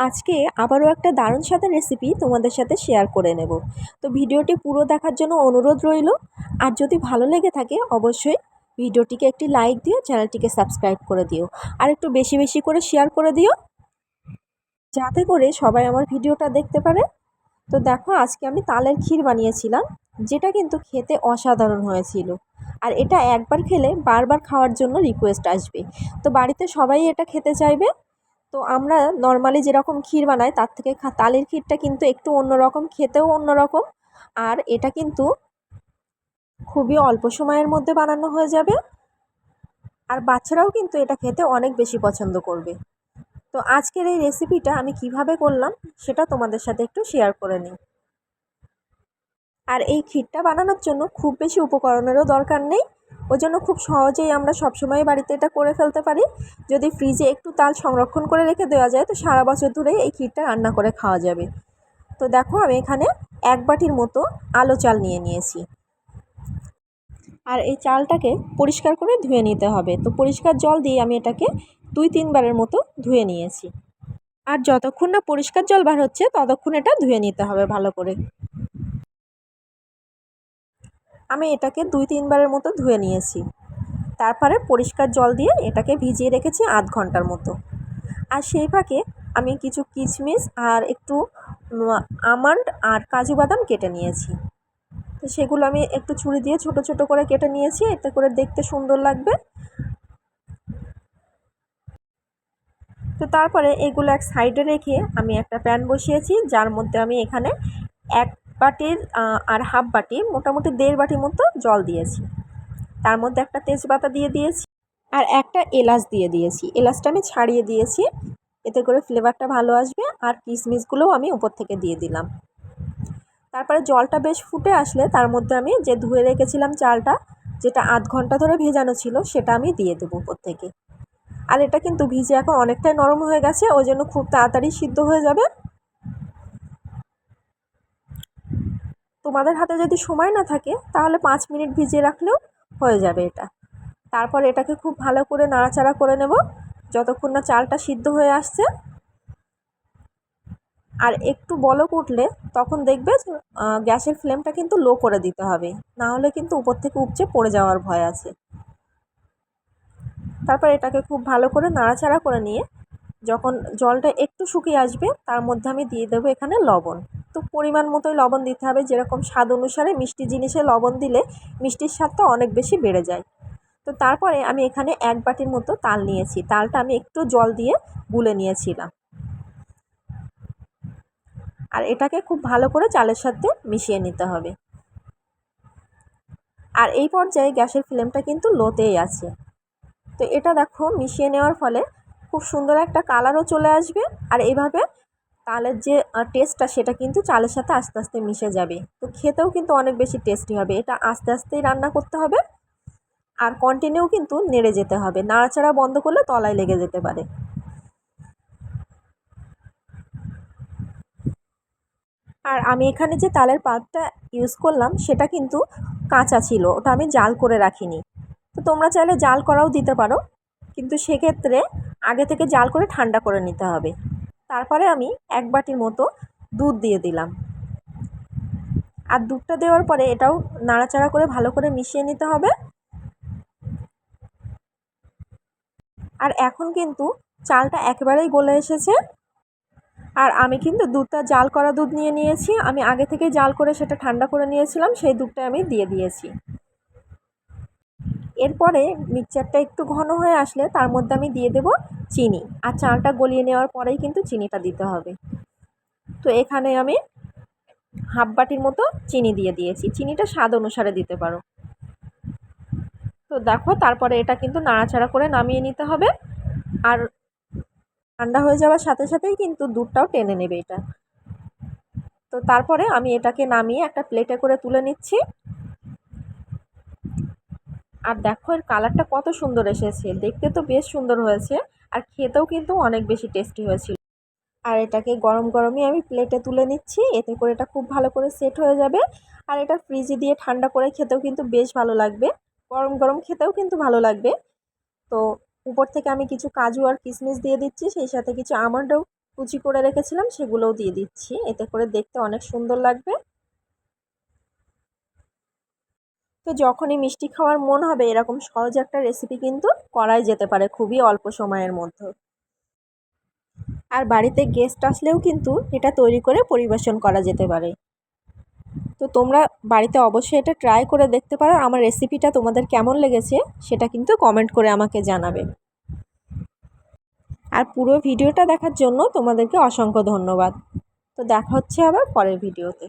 আজকে আবারও একটা দারুণ স্বাদের রেসিপি তোমাদের সাথে শেয়ার করে নেব। তো ভিডিওটি পুরো দেখার জন্য অনুরোধ রইল। আর যদি ভালো লেগে থাকে অবশ্যই ভিডিওটিকে একটি লাইক দিও, চ্যানেলটিকে সাবস্ক্রাইব করে দিও, আর একটু বেশি বেশি করে শেয়ার করে দিও যাতে করে সবাই আমার ভিডিওটা দেখতে পারে। তো দেখো, আজকে আমি তালের ক্ষীর বানিয়েছিলাম, যেটা কিন্তু খেতে অসাধারণ হয়েছিল। আর এটা একবার খেলে বারবার খাওয়ার জন্য রিকোয়েস্ট আসবে। তো বাড়িতে সবাই এটা খেতে চাইবে। তো আমরা নর্মালি যেরকম ক্ষীর বানাই তার থেকে তালের ক্ষীরটা কিন্তু একটু অন্যরকম, খেতেও অন্যরকম। আর এটা কিন্তু খুবই অল্প সময়ের মধ্যে বানানো হয়ে যাবে। আর বাচ্চারাও কিন্তু এটা খেতে অনেক বেশি পছন্দ করবে। তো আজকের এই রেসিপিটা আমি কিভাবে করলাম সেটা তোমাদের সাথে একটু শেয়ার করে নিই। আর এই ক্ষীরটা বানানোর জন্য খুব বেশি উপকরণেরও দরকার নেই। ওই জন্য খুব সহজেই আমরা সবসময় বাড়িতে এটা করে ফেলতে পারি। যদি ফ্রিজে একটু তাল সংরক্ষণ করে রেখে দেওয়া যায় তো সারা বছর ধরে এই ক্ষীরটা রান্না করে খাওয়া যাবে। তো দেখো, আমি এখানে 1 বাটির মতো আলো চাল নিয়ে নিয়েছি। আর এই চালটাকে পরিষ্কার করে ধুয়ে নিতে হবে। তো পরিষ্কার জল দিয়ে আমি এটাকে 2-3 বারের মতো ধুয়ে নিয়েছি। আর যতক্ষণ না পরিষ্কার জল বার হচ্ছে ততক্ষণ এটা ধুয়ে নিতে হবে ভালো করে। আমি এটাকে 2-3 বারের মতো ধুয়ে নিয়েছি। তারপরে পরিষ্কার জল দিয়ে এটাকে ভিজিয়ে রেখেছি আধ ঘন্টার মতো। আর সেই ফাঁকে আমি কিছু কিশমিশ আর একটু আমন্ড আর কাজু বাদাম কেটে নিয়েছি। তো সেগুলো আমি একটু ছুরি দিয়ে ছোট ছোট করে কেটে নিয়েছি, এতে করে দেখতে সুন্দর লাগবে। তো তারপরে এগুলো এক সাইডে রেখে আমি একটা প্যান বসিয়েছি, যার মধ্যে আমি এখানে 1 বাটির আর হাফ বাটি, মোটামুটি 1.5 বাটি মতো জল দিয়েছি। তার মধ্যে একটা তেজপাতা দিয়ে দিয়েছি আর একটা এলাচ দিয়ে দিয়েছি। এলাচটা আমি ছাড়িয়ে দিয়েছি, এতে করে ফ্লেভারটা ভালো আসবে। আর কিশমিশগুলোও আমি উপর থেকে দিয়ে দিলাম। তারপরে জলটা বেশ ফুটে আসলে তার মধ্যে আমি যে ধুয়ে রেখেছিলাম চালটা, যেটা আধ ঘন্টা ধরে ভেজানো ছিল, সেটা আমি দিয়ে দেবো উপর থেকে। আর এটা কিন্তু ভিজে এখন অনেকটাই নরম হয়ে গেছে, ওই জন্য খুব তাড়াতাড়ি সিদ্ধ হয়ে যাবে। তোমাদের হাতে যদি সময় না থাকে তাহলে 5 মিনিট ভিজিয়ে রাখলেও হয়ে যাবে এটা। তারপর এটাকে খুব ভালো করে নাড়াচাড়া করে নেব যতক্ষণ না চালটা সিদ্ধ হয়ে আসছে। আর একটু বলক উঠলে তখন দেখবে গ্যাসের ফ্লেমটা কিন্তু লো করে দিতে হবে, না হলে কিন্তু উপর থেকে উপচে পড়ে যাওয়ার ভয় আছে। তারপর এটাকে খুব ভালো করে নাড়াচাড়া করে নিয়ে যখন জলটা একটু শুকিয়ে আসবে তার মধ্যে আমি দিয়ে দেবো এখানে লবণ। তো পরিমাণ মতোই লবণ দিতে হবে, যেরকম স্বাদ অনুসারে। মিষ্টি জিনিসে লবণ দিলে মিষ্টির স্বাদটা অনেক বেশি বেড়ে যায়। তো তারপরে আমি এখানে 1 বাটির মতো তাল নিয়েছি। তালটা আমি একটু জল দিয়ে গুলে নিয়েছিলাম। আর এটাকে খুব ভালো করে চালের সাথে মিশিয়ে নিতে হবে। আর এই পর্যায়ে গ্যাসের ফ্লেমটা কিন্তু লোতেই আছে। তো এটা দেখো, মিশিয়ে নেওয়ার ফলে খুব সুন্দর একটা কালারও চলে আসবে। আর এইভাবে তালের যে টেস্টটা সেটা কিন্তু চালের সাথে আস্তে আস্তে মিশে যাবে। তো খেতেও কিন্তু অনেক বেশি টেস্টি হবে। এটা আস্তে আস্তেই রান্না করতে হবে। আর কন্টিনিউ কিন্তু নেড়ে যেতে হবে, নাড়াচাড়া বন্ধ করলে তলায় লেগে যেতে পারে। আর আমি এখানে যে তালের পাল্পটা ইউজ করলাম সেটা কিন্তু কাঁচা ছিল, ওটা আমি জাল করে রাখিনি। তো তোমরা চাইলে জাল করাও দিতে পারো, কিন্তু সেক্ষেত্রে আগে থেকে জাল করে ঠান্ডা করে নিতে হবে। তারপরে আমি 1 বাটির মতো দুধ দিয়ে দিলাম। আর দুধটা দেওয়ার পরে এটাও নাড়াচাড়া করে ভালো করে মিশিয়ে নিতে হবে। আর এখন কিন্তু চালটা একেবারেই গলে এসেছে। আর আমি কিন্তু দুধটা জাল করা দুধ নিয়ে নিয়েছি, আমি আগে থেকে জাল করে সেটা ঠান্ডা করে নিয়েছিলাম, সেই দুধটা আমি দিয়ে দিয়েছি। এরপরে মিক্সচারটা একটু ঘন হয়ে আসলে তার মধ্যে আমি দিয়ে দেব চিনি। আর চালটা গলিয়ে নেওয়ার পরেই কিন্তু চিনিটা দিতে হবে। তো এখানে আমি হাফ বাটির মতো চিনি দিয়ে দিয়েছি, চিনিটা স্বাদ অনুসারে দিতে পারো। তো দেখো, তারপরে এটা কিন্তু নাড়াচাড়া করে নামিয়ে নিতে হবে। আর ঠান্ডা হয়ে যাওয়ার সাথে সাথেই কিন্তু দুধটাও টেনে নেবে এটা। তো তারপরে আমি এটাকে নামিয়ে একটা প্লেটে করে তুলে নিচ্ছি। আর দেখো, এর কালারটা কত সুন্দর এসেছে, দেখতে তো বেশ সুন্দর হয়েছে। আর খেতেও কিন্তু অনেক বেশি টেস্টি হয়েছিল। আর এটাকে গরম গরমই আমি প্লেটে তুলে নিচ্ছি, এতে করে এটা খুব ভালো করে সেট হয়ে যাবে। আর এটা ফ্রিজে দিয়ে ঠান্ডা করে খেতেও কিন্তু বেশ ভালো লাগবে, গরম গরম খেতেও কিন্তু ভালো লাগবে। তো উপর থেকে আমি কিছু কাজু আর কিশমিশ দিয়ে দিচ্ছি, সেই সাথে কিছু আমন্ডও কুচি করে রেখেছিলাম সেগুলোও দিয়ে দিচ্ছি, এতে করে দেখতে অনেক সুন্দর লাগবে। তো যখনই মিষ্টি খাওয়ার মন হবে এরকম সহজ একটা রেসিপি কিন্তু করাই যেতে পারে খুবই অল্প সময়ের মধ্যে। আর বাড়িতে গেস্ট আসলেও কিন্তু এটা তৈরি করে পরিবেশন করা যেতে পারে। তো তোমরা বাড়িতে অবশ্যই এটা ট্রাই করে দেখতে পারো। আমার রেসিপিটা তোমাদের কেমন লেগেছে সেটা কিন্তু কমেন্ট করে আমাকে জানাবে। আর পুরো ভিডিওটা দেখার জন্য তোমাদেরকে অসংখ্য ধন্যবাদ। তো দেখা হচ্ছে আবার পরের ভিডিওতে।